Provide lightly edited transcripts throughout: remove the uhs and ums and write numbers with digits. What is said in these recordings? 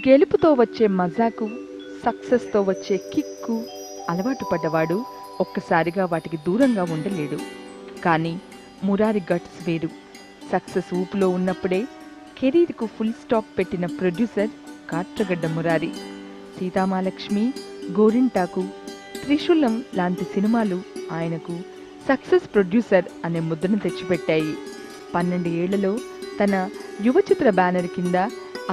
గెలుపుతో వచ్చే మజాకు, సక్సెస్తో వచ్చే కిక్కు అలవాటు పడ్డవాడు ఒక్కసారిగా వాటికి దూరంగా ఉండలేడు. కానీ మురారి గట్స్ వేరు. సక్సెస్ ఊపులో ఉన్నప్పుడే కెరీర్కు ఫుల్ స్టాప్ పెట్టిన ప్రొడ్యూసర్ కాట్రగడ్డ మురారి. సీతామాలక్ష్మి, గోరింటాకు, త్రిశూలం లాంటి సినిమాలు ఆయనకు సక్సెస్ ప్రొడ్యూసర్ అనే ముద్రను తెచ్చిపెట్టాయి. 12 ఏళ్లలో తన యువ చిత్ర బ్యానర్ కింద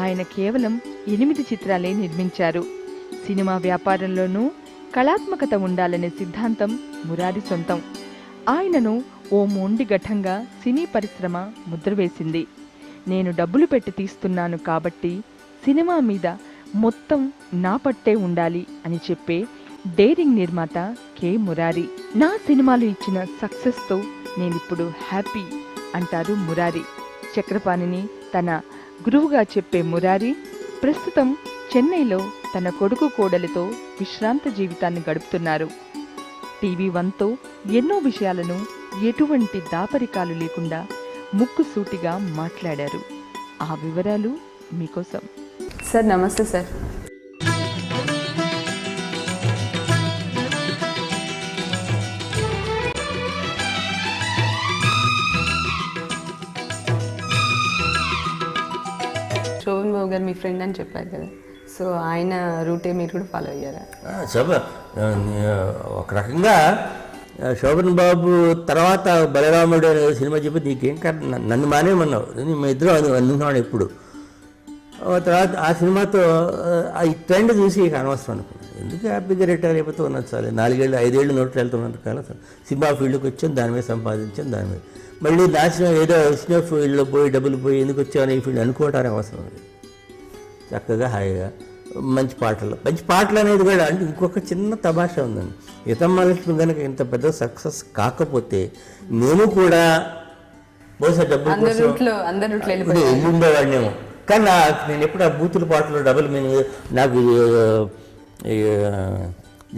ఆయన కేవలం 8 చిత్రాలే నిర్మించారు. సినిమా వ్యాపారంలోనూ కళాత్మకత ఉండాలనే సిద్ధాంతం మురారి సొంతం. ఆయనను ఓ మొండి ఘటంగా సినీ పరిశ్రమ ముద్రవేసింది. నేను డబ్బులు పెట్టి తీస్తున్నాను కాబట్టి సినిమా మీద మొత్తం నా పట్టే ఉండాలి అని చెప్పే డేరింగ్ నిర్మాత కె మురారి. నా సినిమాలు ఇచ్చిన సక్సెస్తో నేనిప్పుడు హ్యాపీ అంటారు మురారి. చక్రపాణిని తన గురువుగా చెప్పే మురారి ప్రస్తుతం చెన్నైలో తన కొడుకు కోడలితో విశ్రాంత జీవితాన్ని గడుపుతున్నారు. TV1తో ఎన్నో విషయాలను ఎటువంటి దాపరికాలు లేకుండా ముక్కుసూటిగా మాట్లాడారు. ఆ వివరాలు మీకోసం. సార్ నమస్తే సార్. శోభన్ బాబు గారు మీ ఫ్రెండ్ అని చెప్పారు కదా, సో ఆయన రూటే మీరు కూడా ఫాలో అయ్యారా? ఒక రకంగా శోభన్ బాబు తర్వాత బలరాముడు అనే సినిమా చెప్పి నీకేం నన్ను మానేమన్నావు, మేము ఇద్దరు అనుకున్నాడు ఎప్పుడు. తర్వాత ఆ సినిమాతో ఈ ట్రెండ్ చూసి ఇక అనవసరం అనుకున్నాను. ఎందుకు హ్యాపీగా రిటైర్ అయిపోతూ ఉన్నది సార్. 4 ఏళ్ళు 5 ఏళ్ళు నోట్లు వెళ్తున్నంత కాలం సార్ సినిమా ఫీల్డ్కి వచ్చాం, దాని మీద సంపాదించాం, దాని మీద మళ్ళీ నాశనం ఏదో సినిమా ఫీల్డ్లో పోయి డబ్బులు పోయి ఎందుకు వచ్చామని ఈ ఫీల్డ్ అనుకోవడానికి అవసరం లేదు. చక్కగా హాయిగా మంచి పాటలు అనేది కూడా. అంటే ఇంకొక చిన్న తమాషా ఉందండి. సీతామాలక్ష్మి కనుక ఇంత పెద్ద సక్సెస్ కాకపోతే నేను కూడా బహుశా డబ్బులు ఉండేవాడినేమో. కానీ నేను ఎప్పుడు ఆ బూతుల పాటలు డబుల్ మీనింగ్ నాకు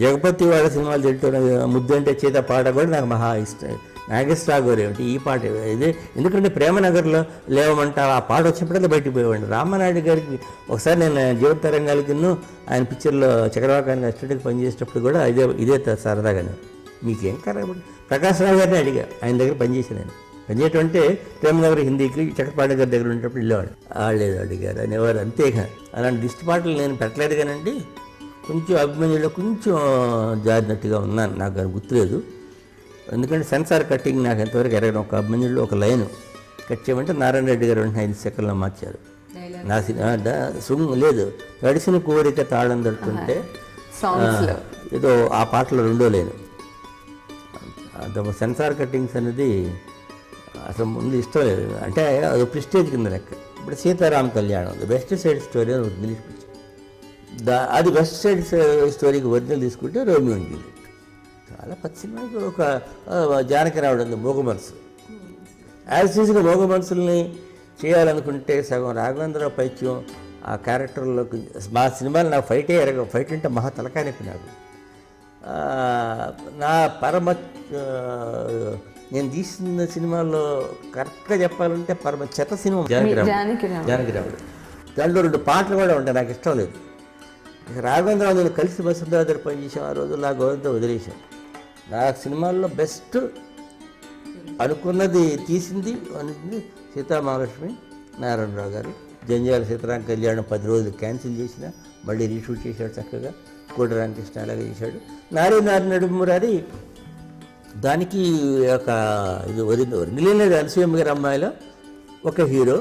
జగపతి వాళ్ళ సినిమాలు తింటున్న ముద్దు అంటే చేత పాట కూడా నాకు మహా ఇష్టం. నాగేశ్వరరావు ఏమిటి ఈ పాట ఇదే. ఎందుకంటే ప్రేమనగర్లో లేవమంట ఆ పాట వచ్చినప్పుడల్లా బయటికి పోయేవాడిని. రామనాయుడు గారికి ఒకసారి నేను జీవిత తరంగాలకి ఆయన పిక్చర్లో చక్రవాకానికి అసిస్టెంట్కి పనిచేసేటప్పుడు కూడా ఇదే సరదాగానే మీకేం కరెక్ట్ ప్రకాశ్ రావు గారిని అడిగా. ఆయన దగ్గర పనిచేసాను. నేను పనిచేయటం అంటే ప్రేమనగర్ హిందీకి చక్రపాణి గారి దగ్గర ఉండేటప్పుడు వెళ్ళేవాడు. లేదు అడిగారు అనేవారు. అంతేగా అలాంటి దిష్టి పాటలు నేను పెట్టలేదు కానండి. కొంచెం అభిమానుల్లో కొంచెం జారినట్టుగా ఉన్నాను, నాకు అది గుర్తులేదు. ఎందుకంటే సెన్సార్ కట్టింగ్ నాకు ఎంతవరకు ఎరగడం. ఒక అభిమానుల్లో ఒక లైన్ కట్ చేయమంటే నారాయణ రెడ్డి గారు 5 సెకండ్లో మార్చారు. నా లేదు గడిసిన కోరిక తాళం తడుతుంటే ఏదో ఆ పాటలో 2వ లైన్. సెన్సార్ కట్టింగ్స్ అనేది అసలు ముందు ఇష్టం లేదు. అంటే అది ప్రిస్టేజ్ కింద లెక్క. ఇప్పుడు సీతారామ కళ్యాణం బెస్ట్ సైడ్ స్టోరీ అని ఇంగ్లీష్ పిక్చర్. అది బెస్ట్ సైడ్ స్టోరీకి ఒరిజినల్ తీసుకుంటే రోమియో అండ్ జూలియట్. చాలా పచ్చి సినిమాకి ఒక జానకి రావడం మూగ మనసు. యాజ్ సీజన్ మూగ మనసుల్ని చేయాలనుకుంటే సగం రాఘవేంద్రరావు పైత్యం ఆ క్యారెక్టర్లోకి మా సినిమాలు నాకు ఫైట్ అంటే మహా తలకాయ నొప్పి నాకు. నా పరమ నేను తీసిన సినిమాల్లో కరెక్ట్గా చెప్పాలంటే పరమ చెత్త సినిమా జానకి రావుడు. దాంట్లో 2 పాటలు కూడా ఉంటాయి, నాకు ఇష్టం లేదు. రాఘవేంద్రరావు నేను కలిసి వసుంధర దగ్గర పనిచేసాం. ఆ రోజు నా గౌరవంతో వదిలేశాం. నా సినిమాల్లో బెస్ట్ అనుకున్నది తీసింది సీతామహాలక్ష్మి నారాయణరావు గారు. జంజాల సీతారామ కళ్యాణం 10 రోజులు క్యాన్సిల్ చేసిన మళ్ళీ రీషూట్ చేశాడు చక్కగా. కోటి రామకృష్ణ అలాగే చేశాడు. నారాయణ మురారి దానికి ఒక ఇది ఒరిజినల్ అనసూయమ్మ గారి అమ్మాయిలో ఒక హీరో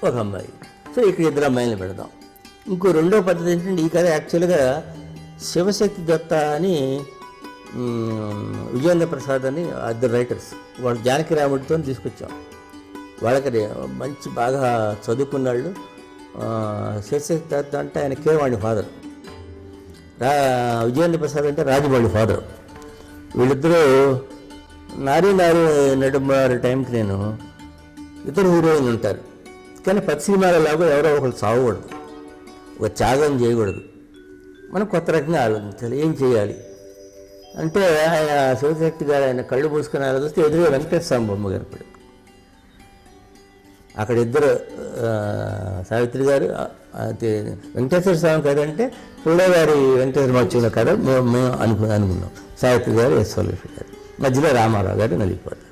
ఒక అమ్మాయి. సో ఇక్కడ 2 అమ్మాయిలను పెడదాం. ఇంకో 2వ పద్ధతి ఏంటంటే ఈ కథ యాక్చువల్గా శివశక్తి దత్త అని విజయేంద్ర ప్రసాద్ అని 2 రైటర్స్ వాళ్ళు జానకి రాముడితో తీసుకొచ్చాం. వాళ్ళకి మంచి బాగా చదువుకున్న వాళ్ళు. శివశక్తి దత్త అంటే ఆయన కేరవాణి ఫాదర్, విజయేంద్ర ప్రసాద్ అంటే రాజమౌళి ఫాదర్. వీళ్ళిద్దరూ నారీ నడుమారు టైంకి నేను ఇద్దరు హీరోయిన్లు ఉంటారు. కానీ ప్రతి సినిమాలలాగా ఎవరో ఒకరు చావకూడదు, ఒక త్యాగం చేయకూడదు. మనం కొత్త రకంగా ఆలోచించాలి. ఏం చేయాలి అంటే ఆయన శివశక్తి గారు ఆయన కళ్ళు మూసుకుని ఆలోచిస్తే ఎదురుగా వెంకటేశ్వర స్వామి బొమ్మ కనపడు. అక్కడ ఇద్దరు సావిత్రి గారు వెంకటేశ్వర స్వామి కథ అంటే పుల్లయ్య గారి వెంకటేశ్వర మహోత్సవం కథ మేము అనుకున్నాం. సావిత్రి గారు యశ్వలక్ష్మి గారు, మధ్యలో రామారావు గారు నలిగిపోతారు.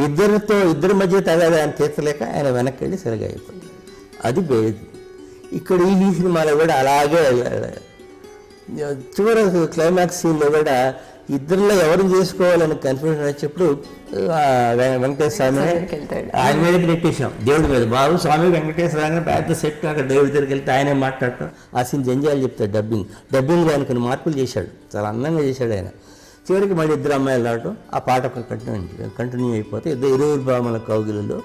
ఇద్దరి మధ్య తగాదా ఆయన తీర్చలేక ఆయన వెనక్కి వెళ్ళి సరిగా అయిపోతుంది. అది ఇక్కడ ఈ సినిమాలో కూడా అలాగే చివరి క్లైమాక్స్ సీన్లో కూడా ఇద్దరిలో ఎవరు చేసుకోవాలని కన్ఫ్యూజన్ వచ్చేప్పుడు వెంకటేశ్వర స్వామి ఆయన మీదకి నెట్టేసాం, దేవుడి మీద. బాబు స్వామి వెంకటేశ్వర పెద్ద సెట్ అక్కడ దేవుడి దగ్గరికి వెళ్తే ఆయనే మాట్లాడటం, ఆ సీన్ ఎంజాయ్ చెప్తాడు. డబ్బింగ్ ఆయన కొన్ని మార్పులు చేశాడు, చాలా అందంగా చేశాడు ఆయన. చివరికి మళ్ళీ ఇద్దరు అమ్మాయిలు రావటం, ఆ పాట కంటిన్యూ అయిపోతే ఇరువురు భామల కౌగిలిలో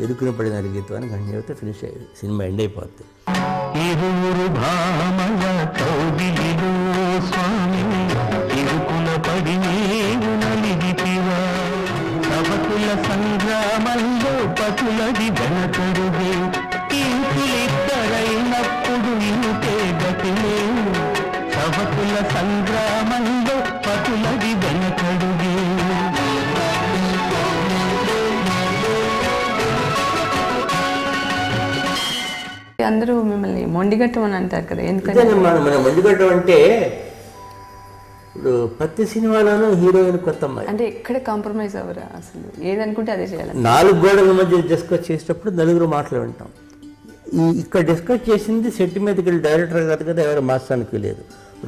ఇరుకుని పడిన గీతం అని కంటిన్యూ అయితే ఫినిష్ అయ్యేది, సినిమా ఎండ్ అయిపోద్ది. ఇరువురు భామల కౌగిలిలో స్వామి ఇరుకుల పడి నీవు నలిగితివా, సవకుల సంగ్రామంలో పతులది వెనకడుగే, ఇంకులిద్దరైనప్పుడు ఇంతే గతిలే, సవకుల సంగ్రామంలో పతులది వెనకడుగే. అందరూ మిమ్మల్ని మొండిగట్టం అని అంటారు కదా, ఎందుకంటే మన మొండిగట్టం అంటే ఇప్పుడు ప్రతి సినిమాలోనూ హీరోయిన్ కొత్త అమ్మాయి అంటే ఎక్కడ కాంప్రమైజ్ అవ్వరా, అసలు ఏదనుకుంటే అదే చేయాలి. 4 గోడల మధ్య డిస్కస్ చేసేటప్పుడు నలుగురు మాటలు వింటాం. ఇక్కడ డిస్కస్ చేసింది సెట్ మీదకి వెళ్ళి డైరెక్టర్ కాదు కదా, ఎవరు మార్చడానికి లేదు.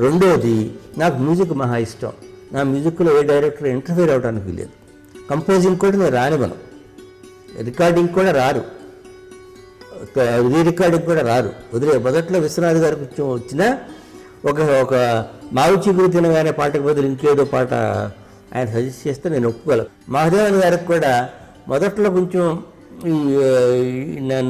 రెండోది, నాకు మ్యూజిక్ మహా ఇష్టం, నా మ్యూజిక్లో ఏ డైరెక్టర్ ఇంటర్ఫీర్ అవడానికి లేదు. కంపోజింగ్ కూడా నేను రానివ్వను, రికార్డింగ్ కూడా రారు, రీ రికార్డింగ్ కూడా రారు. మొదట్లో విశ్వనాథ్ గారికి వచ్చిన ఒక మావి చిగురు తినగానే పాటకు బదులు ఇంకేదో పాట ఆయన సజెస్ట్ చేస్తే నేను ఒప్పుకోగలను. మహాదేవన్ గారికి కూడా మొదట్లో కొంచెం నేను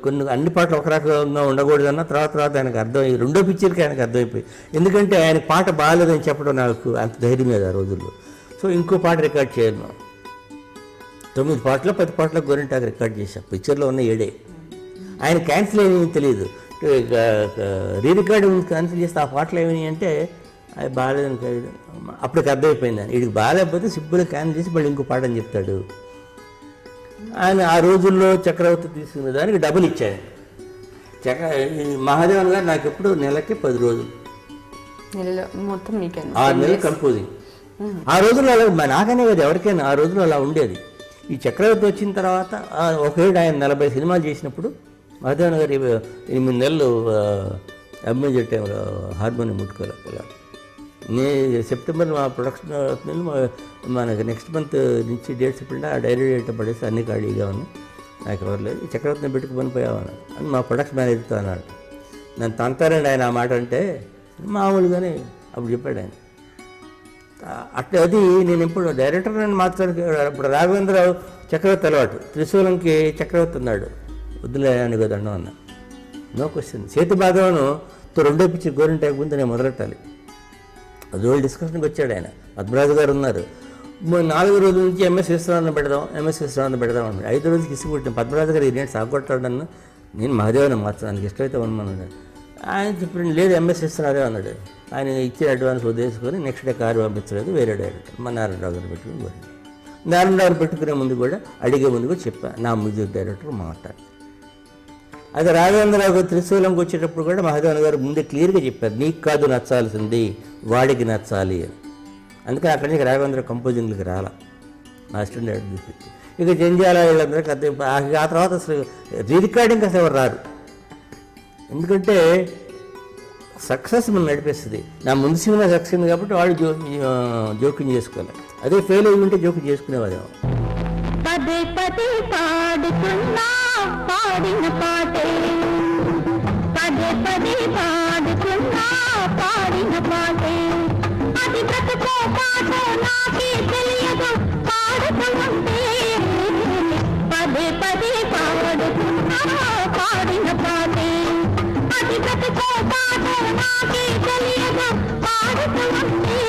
కొన్ని అన్ని పాటలు ఒక రకంగా ఉండకూడదన్న తర్వాత ఆయనకు అర్థమయ్యి రెండో పిక్చర్కి ఆయనకు అర్థమైపోయి, ఎందుకంటే ఆయన పాట బాగాలేదని చెప్పడం నాకు అంత ధైర్యం లేదు ఆ రోజుల్లో. సో ఇంకో పాట రికార్డ్ చేయాలి. 9 పాటలు 10 పాటలకు గోరింటాకు రికార్డ్ చేశాం, పిక్చర్లో ఉన్న 7. ఆయన క్యాన్సిల్ అయ్యి తెలియదు, రీ రికార్డింగ్ క్యాన్సిల్ చేస్తే ఆ పాటలు ఏమని అంటే అది బాగాలేదని అప్పటికి అర్థమైపోయింది. ఆయన వీడికి బాగాలేకపోతే సింపుల్గా క్యాన్సిల్ చేసి మళ్ళీ ఇంకో పాట అని చెప్తాడు. ఆయన ఆ రోజుల్లో చక్రవర్తి తీసుకునే దానికి డబ్బులు ఇచ్చాడు. మహాదేవన్ గారు నాకు ఎప్పుడు నెలకి 10 రోజులు, మొత్తం 6 నెలలు కంపోజింగ్. ఆ రోజుల్లో అలా నాకనే కదా ఎవరికైనా ఆ రోజుల్లో అలా ఉండేది. ఈ చక్రవర్తి వచ్చిన తర్వాత ఒకవేళ ఆయన 40 సినిమాలు చేసినప్పుడు మహాదేవన్ గారు 8 నెలలు అభినయ టైంలో హార్మోనియం ముట్టుకోలేక సెప్టెంబర్ మా ప్రొడక్షన్ మనకి నెక్స్ట్ మంత్ నుంచి డేట్స్ ఇప్పుడు ఆ డైరీ డేట్ పడేసి అన్ని ఖాళీగా ఉన్నాయి, నాకు ఎవరు లేదు, ఈ చక్రవర్తిని పెట్టుకుని పోయామని అని మా ప్రొడక్షన్ మేనేజర్తో అన్నాడు. నన్ను తంతారండి ఆయన ఆ మాట అంటే, మామూలుగానే అప్పుడు చెప్పాడు ఆయన. అట్లా అది నేను ఇప్పుడు డైరెక్టర్ అని మాట్లాడి ఇప్పుడు రాఘవేంద్రరావు చక్రవర్తి అలవాటు, త్రిశూలంకి చక్రవర్తి ఉన్నాడు, వద్దులే అని కదా అన్నా అన్న, నో క్వశ్చన్. సేతు భాగవను రెండో పిక్చర్ గోరింటాకు ముందు నేను మొదలెట్టాలి, అది రోజు డిస్కషన్కి వచ్చాడు ఆయన. పద్మరాజు గారు ఉన్నారు, 4వ రోజు నుంచి ఎంఎస్ విశ్వనాథన్ పెడదాం అన్నాడు. 5వ రోజుకి ఇసుకుంటాను. పద్మరాజు గారు నేను సాగొట్టాడన్న, నేను మహాదేవని మార్చడానికి ఇష్టమైతే ఉన్నాను. ఆయన చెప్పిన లేదు ఎంఎస్ విశ్వనాథే అన్నాడు. ఆయన ఇచ్చిన అడ్వాన్స్ వదిలేసుకొని నెక్స్ట్ డే కారు పంపించలేదు, వేరే డైరెక్టర్ మా నారాయణరావు గారు పెట్టుకుని పోయింది. నారాయణరావు పెట్టుకునే ముందు కూడా అడిగే ముందు కూడా చెప్పాను, నా మ్యూజిక్ డైరెక్టర్ మాట్లాడు. అది రాఘవేంద్రరావు గారు త్రిశూలంకి వచ్చేటప్పుడు కూడా మహాదేవన్ గారు ముందే క్లియర్గా చెప్పారు, నీకు కాదు నచ్చాల్సింది, వాడికి నచ్చాలి అని. అందుకని అక్కడి నుంచి రాఘవేంద్ర కంపోజింగ్లకి రాలా, మా అసిస్టెంట్ డైరెక్టర్ తీసుకొచ్చి. ఇక జంజాల వీళ్ళందరికీ అర్థం. ఆ తర్వాత అసలు రీ రికార్డింగ్ అసలు ఎవరు రారు, ఎందుకంటే సక్సెస్ మనం నడిపేస్తుంది. నా ముందు సినిమా సక్సెస్ ఉంది కాబట్టి వాళ్ళు జోక్యం చేసుకోవాలి, అదే ఫెయిల్ అయ్యి ఉంటే జోక్యం చేసుకునేవాళ్ళం. పదే పదే పాడుతున్నా పాడిన పాటే, పదే పదే పాడుతున్నా పాడిన పాటే, అది బ్రతుకో పాటో నాకే తెలియదు పాడుతూ ఉంటే, పదే పదే పాడుతున్నా పాడిన పాటే, అది బ్రతుకో పాటో నాకే తెలియదు పాడుతూ ఉంటే.